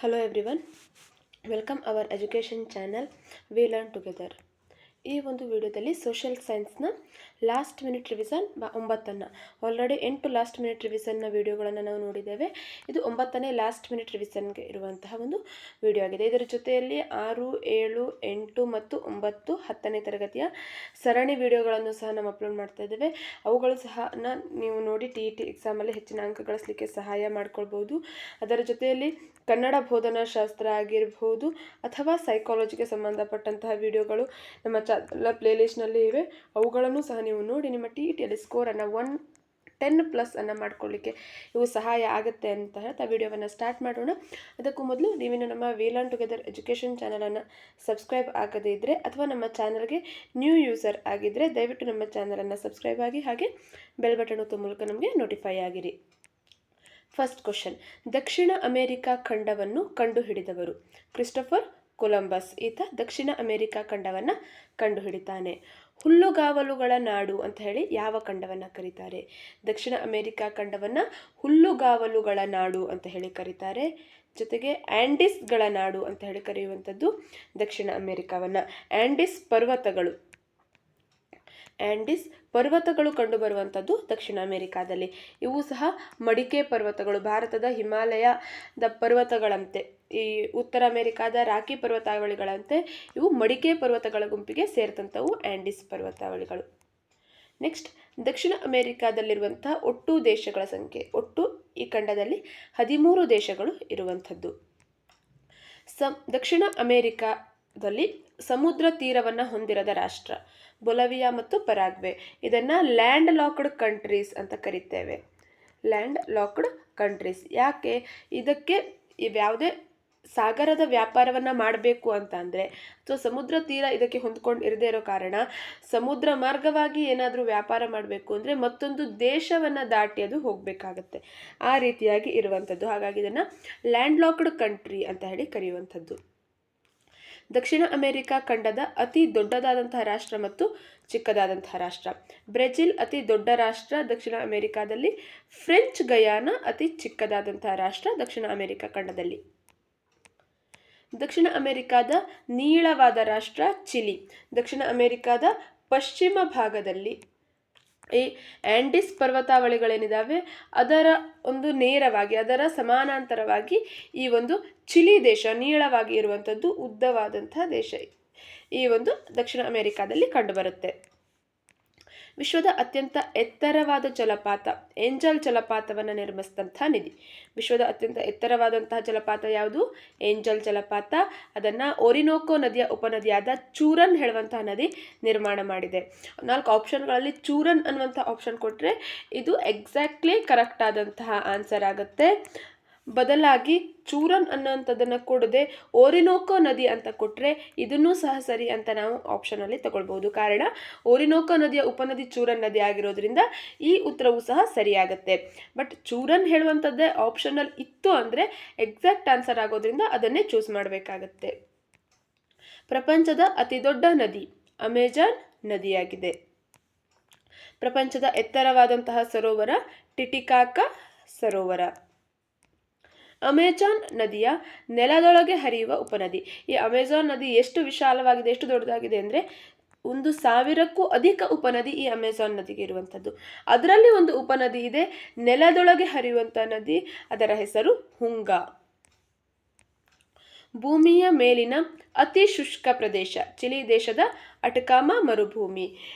Hello everyone, welcome our education channel We Learn Together. ಈ ಒಂದು ವಿಡಿಯೋದಲ್ಲಿ ಸೋಷಿಯಲ್ ಸೈನ್ಸ್ನ last minute revision 9 already 8 last minute ರಿವಿಷನ್ನ ವಿಡಿಯೋಗಳನ್ನು ನಾವು ನೋಡಿದ್ದೇವೆ. ಇದು 9ನೇ ಲಾಸ್ಟ್ ಮಿನಿಟ್ ರಿವಿಷನ್ಗೆ ಇರುವಂತಹ ಒಂದು ವಿಡಿಯೋ ಆಗಿದೆ. ಇದರ ಜೊತೆಯಲ್ಲಿ 6, 7, 8 ಮತ್ತು 9 10ನೇ ತರಗತಿಯ ಸರಣಿ ವಿಡಿಯೋಗಳನ್ನು ಸಹ ನಾವು ಅಪ್ಲೋಡ್ ಮಾಡ್ತಾ ಇದ್ದೇವೆ. ಅವುಗಳು ಸಹ ನೀವು ನೋಡಿ TET ಎಕ್ಸಾಮಲ್ಲಿ ಹೆಚ್ಚಿನ ಅಂಕ ಗಳಿಸಲಿಕ್ಕೆ ಸಹಾಯ ಮಾಡ್ಕೊಳ್ಬೋದು. ಅದರ ಜೊತೆಯಲ್ಲಿ ಕನ್ನಡ ಬೋಧನಾ ಶಾಸ್ತ್ರ ಆಗಿರ್ಬೋದು ಅಥವಾ ಸೈಕಾಲಜಿಗೆ ಸಂಬಂಧಪಟ್ಟಂತಹ ವಿಡಿಯೋಗಳು ನಮ್ಮ ಪ್ಲೇಲಿಸ್ಟ್ನಲ್ಲಿ ಇವೆ. ಅವುಗಳನ್ನು ಸಹ ನೀವು ನೋಡಿ ನಿಮ್ಮ TETಯಲ್ಲಿ ಸ್ಕೋರನ್ನು 110+ ಅನ್ನು ಮಾಡ್ಕೊಳ್ಳಿಕ್ಕೆ ಇವು ಸಹಾಯ ಆಗುತ್ತೆ ಅಂತ ಹೇಳ್ತಾ ವಿಡಿಯೋವನ್ನು ಸ್ಟಾರ್ಟ್ ಮಾಡೋಣ. ಅದಕ್ಕೂ ಮೊದಲು ನೀವಿನ್ನು ನಮ್ಮ ವಿ ಲರ್ನ್ ಟುಗೆದರ್ ಎಜುಕೇಷನ್ ಚಾನಲನ್ನು ಸಬ್ಸ್ಕ್ರೈಬ್ ಆಗದೇ ಇದ್ದರೆ ಅಥವಾ ನಮ್ಮ ಚಾನಲ್ಗೆ ನ್ಯೂ ಯೂಸರ್ ಆಗಿದ್ದರೆ ದಯವಿಟ್ಟು ನಮ್ಮ ಚಾನಲನ್ನು ಸಬ್ಸ್ಕ್ರೈಬ್ ಆಗಿ ಹಾಗೆ ಬೆಲ್ ಬಟನ್ ಒತ್ತುವ ಮೂಲಕ ನಮಗೆ ನೋಟಿಫೈ ಆಗಿರಿ. ಫಸ್ಟ್ ಕ್ವಶನ್, ದಕ್ಷಿಣ ಅಮೆರಿಕಾ ಖಂಡವನ್ನು ಕಂಡುಹಿಡಿದವರು? ಕ್ರಿಸ್ಟೋಫರ್ ಕೊಲಂಬಸ್ ಈತ ದಕ್ಷಿಣ ಅಮೆರಿಕಾ ಖಂಡವನ್ನು ಕಂಡುಹಿಡಿತಾನೆ. ಹುಲ್ಲುಗಾವಲುಗಳ ನಾಡು ಅಂತ ಹೇಳಿ ಯಾವ ಖಂಡವನ್ನು ಕರೀತಾರೆ? ದಕ್ಷಿಣ ಅಮೆರಿಕಾ ಖಂಡವನ್ನು ಹುಲ್ಲುಗಾವಲುಗಳ ನಾಡು ಅಂತ ಹೇಳಿ ಕರೀತಾರೆ. ಜೊತೆಗೆ ಆ್ಯಂಡಿಸ್ಗಳ ನಾಡು ಅಂತ ಹೇಳಿ ಕರೆಯುವಂಥದ್ದು ದಕ್ಷಿಣ ಅಮೆರಿಕಾವನ್ನು. ಆ್ಯಂಡಿಸ್ ಪರ್ವತಗಳು ಕಂಡುಬರುವಂಥದ್ದು ದಕ್ಷಿಣ ಅಮೆರಿಕಾದಲ್ಲಿ. ಇವು ಸಹ ಮಡಿಕೆ ಪರ್ವತಗಳು, ಭಾರತದ ಹಿಮಾಲಯದ ಪರ್ವತಗಳಂತೆ, ಈ ಉತ್ತರ ಅಮೆರಿಕಾದ ರಾಕಿ ಪರ್ವತಾವಳಿಗಳಂತೆ ಇವು ಮಡಿಕೆ ಪರ್ವತಗಳ ಗುಂಪಿಗೆ ಸೇರಿದಂಥವು ಆ್ಯಂಡಿಸ್ ಪರ್ವತಾವಳಿಗಳು. ನೆಕ್ಸ್ಟ್, ದಕ್ಷಿಣ ಅಮೆರಿಕಾದಲ್ಲಿರುವಂಥ ಒಟ್ಟು ದೇಶಗಳ ಸಂಖ್ಯೆ. ಒಟ್ಟು ಈ ಖಂಡದಲ್ಲಿ 13 ದೇಶಗಳು ಇರುವಂಥದ್ದು. ದಕ್ಷಿಣ ಅಮೆರಿಕಾದಲ್ಲಿ ಸಮುದ್ರ ತೀರವನ್ನು ಹೊಂದಿರದ ರಾಷ್ಟ್ರ ಬೊಲಿವಿಯಾ ಮತ್ತು ಪರಾಗ್ವೆ. ಇದನ್ನು ಲ್ಯಾಂಡ್ ಲಾಕ್ಡ್ ಕಂಟ್ರೀಸ್ ಅಂತ ಕರಿತೇವೆ. Land locked countries. ಯಾಕೆ? ಇದಕ್ಕೆ ಯಾವುದೇ ಸಾಗರದ ವ್ಯಾಪಾರವನ್ನು ಮಾಡಬೇಕು ಅಂತ ಅಂದರೆ ಅಥವಾ ಸಮುದ್ರ ತೀರ ಇದಕ್ಕೆ ಹೊಂದ್ಕೊಂಡು ಇರದೇ ಇರೋ ಕಾರಣ ಸಮುದ್ರ ಮಾರ್ಗವಾಗಿ ಏನಾದರೂ ವ್ಯಾಪಾರ ಮಾಡಬೇಕು ಅಂದರೆ ಮತ್ತೊಂದು ದೇಶವನ್ನು ದಾಟಿ ಅದು ಹೋಗಬೇಕಾಗತ್ತೆ. ಆ ರೀತಿಯಾಗಿ ಇರುವಂಥದ್ದು. ಹಾಗಾಗಿ ಇದನ್ನು ಲ್ಯಾಂಡ್ ಲಾಕ್ಡ್ ಕಂಟ್ರಿ ಅಂತ ಹೇಳಿ ಕರೆಯುವಂಥದ್ದು. ದಕ್ಷಿಣ ಅಮೆರಿಕಾ ಖಂಡದ ಅತಿ ದೊಡ್ಡದಾದಂತಹ ರಾಷ್ಟ್ರ ಮತ್ತು ಚಿಕ್ಕದಾದಂತಹ ರಾಷ್ಟ್ರ. ಬ್ರೆಜಿಲ್ ಅತಿ ದೊಡ್ಡ ರಾಷ್ಟ್ರ ದಕ್ಷಿಣ ಅಮೆರಿಕಾದಲ್ಲಿ. ಫ್ರೆಂಚ್ ಗಯಾನ ಅತಿ ಚಿಕ್ಕದಾದಂತಹ ರಾಷ್ಟ್ರ ದಕ್ಷಿಣ ಅಮೆರಿಕಾ ಖಂಡದಲ್ಲಿ. ದಕ್ಷಿಣ ಅಮೆರಿಕಾದ ನೀಳವಾದ ರಾಷ್ಟ್ರ ಚಿಲಿ. ದಕ್ಷಿಣ ಅಮೆರಿಕಾದ ಪಶ್ಚಿಮ ಭಾಗದಲ್ಲಿ ಈ ಆ್ಯಂಡಿಸ್ ಪರ್ವತಾವಳಿಗಳೇನಿದ್ದಾವೆ ಅದರ ಒಂದು ನೇರವಾಗಿ ಅದರ ಸಮಾನಾಂತರವಾಗಿ ಈ ಒಂದು ಚಿಲಿ ದೇಶ ನೀಳವಾಗಿ ಇರುವಂಥದ್ದು ಉದ್ದವಾದಂತಹ ದೇಶ ಈ ಒಂದು ದಕ್ಷಿಣ ಅಮೆರಿಕಾದಲ್ಲಿ ಕಂಡುಬರುತ್ತೆ. ವಿಶ್ವದ ಅತ್ಯಂತ ಎತ್ತರವಾದ ಜಲಪಾತ ಏಂಜಲ್ ಜಲಪಾತವನ್ನು ನಿರ್ಮಿಸಿದಂಥ ನದಿ. ವಿಶ್ವದ ಅತ್ಯಂತ ಎತ್ತರವಾದಂತಹ ಜಲಪಾತ ಯಾವುದು? ಏಂಜಲ್ ಜಲಪಾತ. ಅದನ್ನು ಒರಿನೋಕೋ ನದಿಯ ಉಪನದಿಯಾದ ಚೂರನ್ ಹೇಳುವಂತಹ ನದಿ ನಿರ್ಮಾಣ ಮಾಡಿದೆ. 4 ಆಪ್ಷನ್ಗಳಲ್ಲಿ ಚೂರನ್ ಅನ್ನುವಂಥ ಆಪ್ಷನ್ ಕೊಟ್ಟರೆ ಇದು ಎಕ್ಸಾಕ್ಟ್ಲಿ ಕರೆಕ್ಟ್ ಆದಂತಹ ಆನ್ಸರ್ ಆಗುತ್ತೆ. ಬದಲಾಗಿ ಚೂರನ್ ಅನ್ನೋಂಥದ್ದನ್ನು ಕೊಡದೆ ಓರಿನೋಕೋ ನದಿ ಅಂತ ಕೊಟ್ಟರೆ ಇದನ್ನೂ ಸಹ ಸರಿ ಅಂತ ನಾವು ಆಪ್ಷನಲ್ಲಿ ತಗೊಳ್ಬೋದು. ಕಾರಣ ಓರಿನೋಕೋ ನದಿಯ ಉಪನದಿ ಚೂರನ್ ನದಿ ಆಗಿರೋದ್ರಿಂದ ಈ ಉತ್ತರವೂ ಸಹ ಸರಿಯಾಗುತ್ತೆ. ಬಟ್ ಚೂರನ್ ಹೇಳುವಂಥದ್ದೇ ಆಪ್ಷನಲ್ ಇತ್ತು ಅಂದರೆ ಎಕ್ಸಾಕ್ಟ್ ಆನ್ಸರ್ ಆಗೋದ್ರಿಂದ ಅದನ್ನೇ ಚೂಸ್ ಮಾಡಬೇಕಾಗತ್ತೆ. ಪ್ರಪಂಚದ ಅತಿ ದೊಡ್ಡ ನದಿ ಅಮೆಜಾನ್ ನದಿಯಾಗಿದೆ. ಪ್ರಪಂಚದ ಎತ್ತರವಾದಂತಹ ಸರೋವರ ಟಿಟಿಕಾಕ ಸರೋವರ. ಅಮೆಜಾನ್ ನದಿಯ ನೆಲದೊಳಗೆ ಹರಿಯುವ ಉಪನದಿ. ಈ ಅಮೆಜಾನ್ ನದಿ ಎಷ್ಟು ವಿಶಾಲವಾಗಿದೆ, ಎಷ್ಟು ದೊಡ್ಡದಾಗಿದೆ ಅಂದರೆ 1000ಕ್ಕೂ ಅಧಿಕ ಉಪನದಿ ಈ ಅಮೆಜಾನ್ ನದಿಗೆ ಇರುವಂಥದ್ದು. ಅದರಲ್ಲಿ ಒಂದು ಉಪನದಿ ಇದೆ ನೆಲದೊಳಗೆ ಹರಿಯುವಂಥ ನದಿ, ಅದರ ಹೆಸರು ಹುಂಗಾ. ಭೂಮಿಯ ಮೇಲಿನ ಅತಿ ಶುಷ್ಕ ಪ್ರದೇಶ ಚಿಲಿ ದೇಶದ ಅಟಕಾಮಾ ಮರುಭೂಮಿ.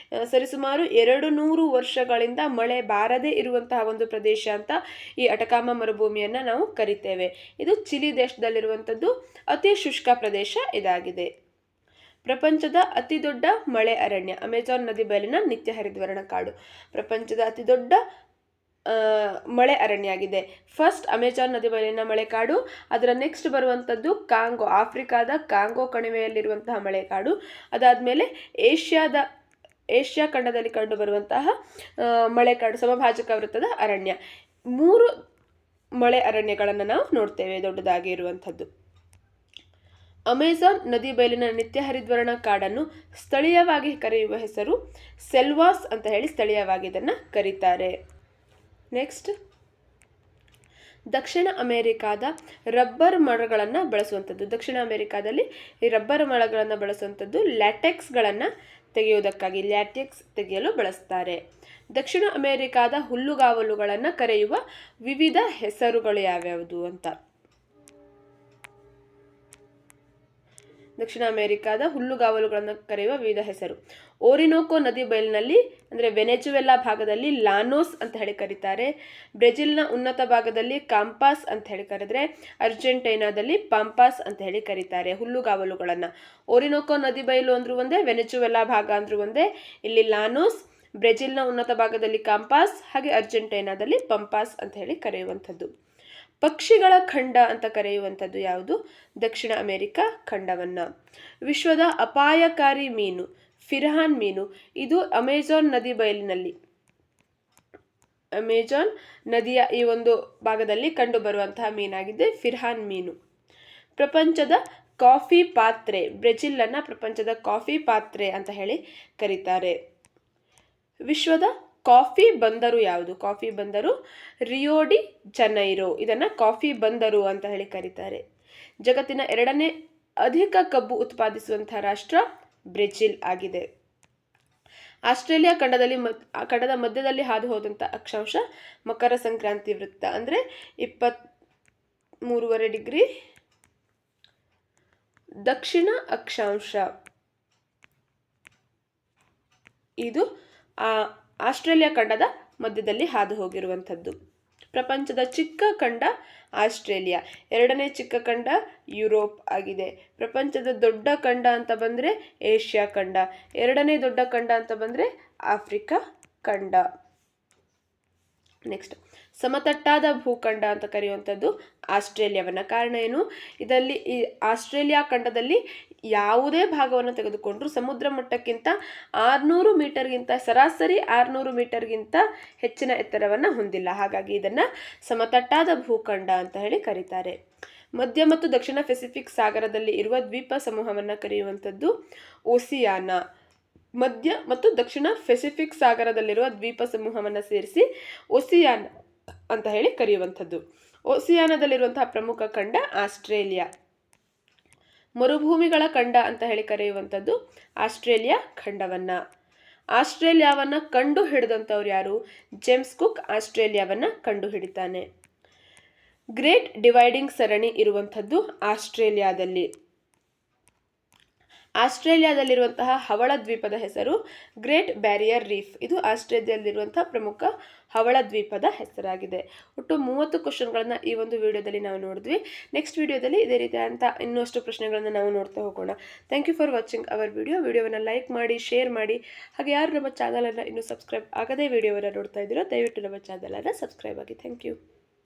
ಸರಿಸುಮಾರು 200 ವರ್ಷಗಳಿಂದ ಮಳೆ ಬಾರದೇ ಇರುವಂತಹ ಒಂದು ಪ್ರದೇಶ ಅಂತ ಈ ಅಟಕಾಮಾ ಮರುಭೂಮಿಯನ್ನು ನಾವು ಕರಿತೇವೆ. ಇದು ಚಿಲಿ ದೇಶದಲ್ಲಿರುವಂಥದ್ದು ಅತಿ ಶುಷ್ಕ ಪ್ರದೇಶ ಇದಾಗಿದೆ. ಪ್ರಪಂಚದ ಅತಿ ದೊಡ್ಡ ಮಳೆ ಅರಣ್ಯ ಅಮೆಜಾನ್ ನದಿ ಬಯಲಿನ ನಿತ್ಯ ಹರಿದ್ವರ್ಣ ಕಾಡು. ಪ್ರಪಂಚದ ಅತಿ ದೊಡ್ಡ ಮಳೆ ಅರಣ್ಯ ಆಗಿದೆ. ಫಸ್ಟ್ ಅಮೆಜಾನ್ ನದಿ ಬಯಲಿನ ಮಳೆಕಾಡು, ಅದರ ನೆಕ್ಸ್ಟ್ ಬರುವಂಥದ್ದು ಕಾಂಗೋ, ಆಫ್ರಿಕಾದ ಕಾಂಗೋ ಕಣಿವೆಯಲ್ಲಿರುವಂತಹ ಮಳೆಕಾಡು. ಅದಾದಮೇಲೆ ಏಷ್ಯಾ ಖಂಡದಲ್ಲಿ ಕಂಡುಬರುವಂತಹ ಮಳೆಕಾಡು ಸಮಭಾಜಕ ವೃತ್ತದ ಅರಣ್ಯ. 3 ಮಳೆ ಅರಣ್ಯಗಳನ್ನು ನಾವು ನೋಡ್ತೇವೆ ದೊಡ್ಡದಾಗಿ ಇರುವಂಥದ್ದು. ಅಮೆಜಾನ್ ನದಿ ಬಯಲಿನ ನಿತ್ಯ ಹರಿದ್ವರ್ಣ ಕಾಡನ್ನು ಸ್ಥಳೀಯವಾಗಿ ಕರೆಯುವ ಹೆಸರು ಸೆಲ್ವಾಸ್ ಅಂತ ಹೇಳಿ ಸ್ಥಳೀಯವಾಗಿ ಇದನ್ನು ಕರೀತಾರೆ. ನೆಕ್ಸ್ಟ್, ದಕ್ಷಿಣ ಅಮೆರಿಕಾದ ರಬ್ಬರ್ ಮರಗಳನ್ನು ಬಳಸುವಂಥದ್ದು. ದಕ್ಷಿಣ ಅಮೆರಿಕಾದಲ್ಲಿ ಈ ರಬ್ಬರ್ ಮರಗಳನ್ನು ಬಳಸುವಂಥದ್ದು ಲ್ಯಾಟೆಕ್ಸ್ಗಳನ್ನು ತೆಗೆಯುವುದಕ್ಕಾಗಿ, ಲ್ಯಾಟೆಕ್ಸ್ ತೆಗೆಯಲು ಬಳಸ್ತಾರೆ. ದಕ್ಷಿಣ ಅಮೆರಿಕಾದ ಹುಲ್ಲುಗಾವಲುಗಳನ್ನು ಕರೆಯುವ ವಿವಿಧ ಹೆಸರುಗಳು ಯಾವ್ಯಾವುದು ಅಂತ. ದಕ್ಷಿಣ ಅಮೆರಿಕಾದ ಹುಲ್ಲುಗಾವಲುಗಳನ್ನು ಕರೆಯುವ ವಿವಿಧ ಹೆಸರು. ಓರಿನೋಕೋ ನದಿ ಬಯಲಿನಲ್ಲಿ ಅಂದರೆ ವೆನೆಜುವೆಲಾ ಭಾಗದಲ್ಲಿ ಲಾನೋಸ್ ಅಂತ ಹೇಳಿ ಕರೀತಾರೆ. ಬ್ರೆಜಿಲ್ನ ಉನ್ನತ ಭಾಗದಲ್ಲಿ ಕಾಂಪಾಸ್ ಅಂತ ಹೇಳಿ ಕರೆದ್ರೆ, ಅರ್ಜೆಂಟೈನಾದಲ್ಲಿ ಪಾಂಪಾಸ್ ಅಂತ ಹೇಳಿ ಕರೀತಾರೆ ಹುಲ್ಲುಗಾವಲುಗಳನ್ನು. ಓರಿನೋಕೋ ನದಿ ಬಯಲು ಅಂದ್ರೂ ಒಂದೇ, ವೆನೆಜುವೆಲಾ ಭಾಗ ಅಂದ್ರೂ ಒಂದೇ. ಇಲ್ಲಿ ಲಾನೋಸ್, ಬ್ರೆಜಿಲ್ನ ಉನ್ನತ ಭಾಗದಲ್ಲಿ ಕಾಂಪಾಸ್, ಹಾಗೆ ಅರ್ಜೆಂಟೈನಾದಲ್ಲಿ ಪಂಪಾಸ್ ಅಂತ ಹೇಳಿ ಕರೆಯುವಂಥದ್ದು. ಪಕ್ಷಿಗಳ ಖಂಡ ಅಂತ ಕರೆಯುವಂಥದ್ದು ಯಾವುದು? ದಕ್ಷಿಣ ಅಮೆರಿಕ ಖಂಡವನ್ನು. ವಿಶ್ವದ ಅಪಾಯಕಾರಿ ಮೀನು ಫಿರ್ಹಾನ್ ಮೀನು. ಇದು ಅಮೆಜಾನ್ ನದಿ ಬಯಲಿನಲ್ಲಿ, ಅಮೆಜಾನ್ ನದಿಯ ಈ ಒಂದು ಭಾಗದಲ್ಲಿ ಕಂಡು ಬರುವಂತಹ ಮೀನಾಗಿದೆ ಫಿರ್ಹಾನ್ ಮೀನು. ಪ್ರಪಂಚದ ಕಾಫಿ ಪಾತ್ರೆ, ಬ್ರೆಜಿಲನ್ನು ಪ್ರಪಂಚದ ಕಾಫಿ ಪಾತ್ರೆ ಅಂತ ಹೇಳಿ ಕರೀತಾರೆ. ವಿಶ್ವದ ಕಾಫಿ ಬಂದರು ಯಾವುದು? ಕಾಫಿ ಬಂದರು ರಿಯೋ ಡಿ ಜನೈರೋ. ಇದನ್ನು ಕಾಫಿ ಬಂದರು ಅಂತ ಹೇಳಿ ಕರೀತಾರೆ. ಜಗತ್ತಿನ 2ನೇ ಅಧಿಕ ಕಬ್ಬು ಉತ್ಪಾದಿಸುವಂತಹ ರಾಷ್ಟ್ರ ಬ್ರೆಜಿಲ್ ಆಗಿದೆ. ಆಸ್ಟ್ರೇಲಿಯಾ ಖಂಡದ ಮಧ್ಯದಲ್ಲಿ ಹಾದು ಹೋದಂಥ ಅಕ್ಷಾಂಶ ಮಕರ ಸಂಕ್ರಾಂತಿ ವೃತ್ತ, ಅಂದರೆ 23.5 ಡಿಗ್ರಿ ದಕ್ಷಿಣ ಅಕ್ಷಾಂಶ. ಇದು ಆಸ್ಟ್ರೇಲಿಯಾ ಖಂಡದ ಮಧ್ಯದಲ್ಲಿ ಹಾದು ಹೋಗಿರುವಂಥದ್ದು. ಪ್ರಪಂಚದ ಚಿಕ್ಕ ಖಂಡ ಆಸ್ಟ್ರೇಲಿಯಾ, 2ನೇ ಚಿಕ್ಕ ಖಂಡ ಯುರೋಪ್ ಆಗಿದೆ. ಪ್ರಪಂಚದ ದೊಡ್ಡ ಖಂಡ ಅಂತ ಬಂದರೆ ಏಷ್ಯಾ ಖಂಡ, 2ನೇ ದೊಡ್ಡ ಖಂಡ ಅಂತ ಬಂದರೆ ಆಫ್ರಿಕಾ ಖಂಡ. ನೆಕ್ಸ್ಟ್, ಸಮತಟ್ಟಾದ ಭೂಖಂಡ ಅಂತ ಕರೆಯುವಂಥದ್ದು ಆಸ್ಟ್ರೇಲಿಯಾವನ್ನು. ಕಾರಣ ಏನು? ಇದರಲ್ಲಿ ಈ ಆಸ್ಟ್ರೇಲಿಯಾ ಖಂಡದಲ್ಲಿ ಯಾವುದೇ ಭಾಗವನ್ನು ತೆಗೆದುಕೊಂಡ್ರೂ ಸಮುದ್ರ ಮಟ್ಟಕ್ಕಿಂತ 600 ಮೀಟರ್ಗಿಂತ ಸರಾಸರಿ 600 ಮೀಟರ್ಗಿಂತ ಹೆಚ್ಚಿನ ಎತ್ತರವನ್ನು ಹೊಂದಿಲ್ಲ. ಹಾಗಾಗಿ ಇದನ್ನು ಸಮತಟ್ಟಾದ ಭೂಖಂಡ ಅಂತ ಹೇಳಿ ಕರೀತಾರೆ. ಮಧ್ಯ ಮತ್ತು ದಕ್ಷಿಣ ಪೆಸಿಫಿಕ್ ಸಾಗರದಲ್ಲಿ ಇರುವ ದ್ವೀಪ ಸಮೂಹವನ್ನು ಕರೆಯುವಂಥದ್ದು ಓಸಿಯಾನ. ಮಧ್ಯ ಮತ್ತು ದಕ್ಷಿಣ ಪೆಸಿಫಿಕ್ ಸಾಗರದಲ್ಲಿರುವ ದ್ವೀಪ ಸಮೂಹವನ್ನು ಸೇರಿಸಿ ಓಸಿಯಾನ ಅಂತ ಹೇಳಿ ಕರೆಯುವಂಥದ್ದು. ಓಸಿಯಾನದಲ್ಲಿರುವಂತಹ ಪ್ರಮುಖ ಖಂಡ ಆಸ್ಟ್ರೇಲಿಯಾ. ಮರುಭೂಮಿಗಳ ಖಂಡ ಅಂತ ಹೇಳಿ ಕರೆಯುವಂಥದ್ದು ಆಸ್ಟ್ರೇಲಿಯಾ ಖಂಡವನ್ನು. ಆಸ್ಟ್ರೇಲಿಯಾವನ್ನು ಕಂಡು ಹಿಡಿದಂಥವ್ರು ಯಾರು? ಜೇಮ್ಸ್ ಕುಕ್ ಆಸ್ಟ್ರೇಲಿಯಾವನ್ನು ಕಂಡು ಹಿಡಿತಾನೆ. ಗ್ರೇಟ್ ಡಿವೈಡಿಂಗ್ ಸರಣಿ ಇರುವಂಥದ್ದು ಆಸ್ಟ್ರೇಲಿಯಾದಲ್ಲಿ. ಆಸ್ಟ್ರೇಲಿಯಾದಲ್ಲಿರುವಂತಹ ಹವಳ ದ್ವೀಪದ ಹೆಸರು ಗ್ರೇಟ್ ಬ್ಯಾರಿಯರ್ ರೀಫ್. ಇದು ಆಸ್ಟ್ರೇಲಿಯಾದಲ್ಲಿರುವಂತಹ ಪ್ರಮುಖ ಹವಳ ದ್ವೀಪದ ಹೆಸರಾಗಿದೆ. ಒಟ್ಟು 30 ಕ್ವಶನ್ಗಳನ್ನು ಈ ಒಂದು ವಿಡಿಯೋದಲ್ಲಿ ನಾವು ನೋಡಿದ್ವಿ. ನೆಕ್ಸ್ಟ್ ವಿಡಿಯೋದಲ್ಲಿ ಇದೇ ರೀತಿಯಾದಂಥ ಇನ್ನಷ್ಟು ಪ್ರಶ್ನೆಗಳನ್ನು ನಾವು ನೋಡ್ತಾ ಹೋಗೋಣ. Thank you for watching our ವಿಡಿಯೋವನ್ನು ಲೈಕ್ ಮಾಡಿ, ಶೇರ್ ಮಾಡಿ. ಹಾಗೆ ಯಾರು ನಮ್ಮ ಚಾನಲನ್ನು ಇನ್ನೂ ಸಬ್ಸ್ಕ್ರೈಬ್ ಆಗದೇ ವಿಡಿಯೋವನ್ನು ನೋಡ್ತಾ ಇದ್ದೀರೋ ದಯವಿಟ್ಟು ನಮ್ಮ ಚಾನಲನ್ನು ಸಬ್ಸ್ಕ್ರೈಬ್ ಆಗಿ. Thank you.